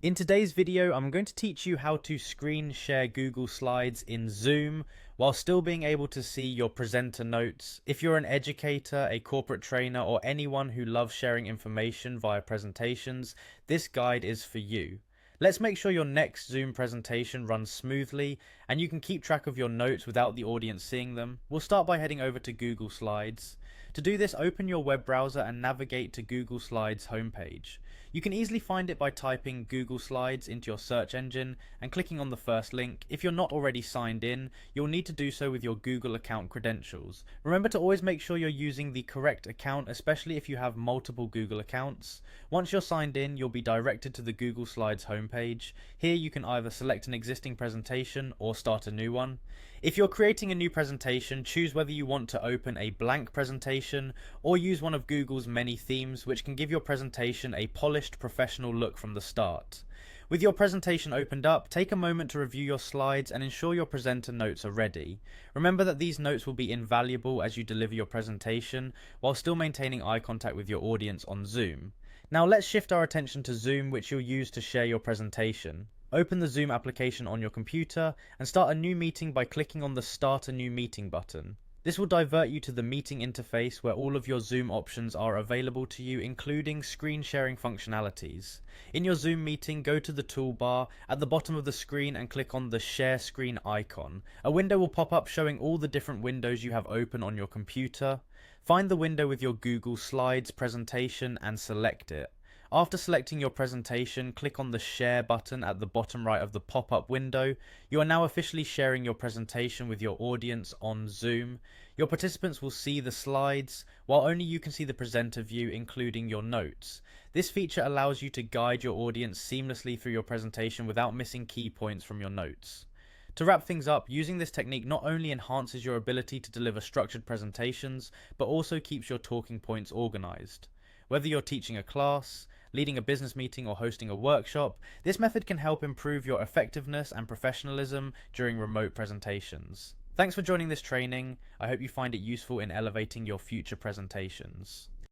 In today's video, I'm going to teach you how to screen share Google Slides in Zoom while still being able to see your presenter notes. If you're an educator, a corporate trainer, or anyone who loves sharing information via presentations, this guide is for you. Let's make sure your next Zoom presentation runs smoothly and you can keep track of your notes without the audience seeing them. We'll start by heading over to Google Slides. To do this, open your web browser and navigate to Google Slides homepage. You can easily find it by typing Google Slides into your search engine and clicking on the first link. If you're not already signed in, you'll need to do so with your Google account credentials. Remember to always make sure you're using the correct account, especially if you have multiple Google accounts. Once you're signed in, you'll be directed to the Google Slides homepage. Here you can either select an existing presentation or start a new one. If you're creating a new presentation, choose whether you want to open a blank presentation or use one of Google's many themes, which can give your presentation a polished, professional look from the start. With your presentation opened up, take a moment to review your slides and ensure your presenter notes are ready. Remember that these notes will be invaluable as you deliver your presentation while still maintaining eye contact with your audience on Zoom. Now let's shift our attention to Zoom, which you'll use to share your presentation. Open the Zoom application on your computer and start a new meeting by clicking on the Start a New Meeting button. This will divert you to the meeting interface where all of your Zoom options are available to you, including screen sharing functionalities. In your Zoom meeting, go to the toolbar at the bottom of the screen and click on the Share Screen icon. A window will pop up showing all the different windows you have open on your computer. Find the window with your Google Slides presentation and select it. After selecting your presentation, click on the Share button at the bottom right of the pop-up window. You are now officially sharing your presentation with your audience on Zoom. Your participants will see the slides, while only you can see the presenter view, including your notes. This feature allows you to guide your audience seamlessly through your presentation without missing key points from your notes. To wrap things up, using this technique not only enhances your ability to deliver structured presentations, but also keeps your talking points organized. Whether you're teaching a class, leading a business meeting, or hosting a workshop, this method can help improve your effectiveness and professionalism during remote presentations. Thanks for joining this training. I hope you find it useful in elevating your future presentations.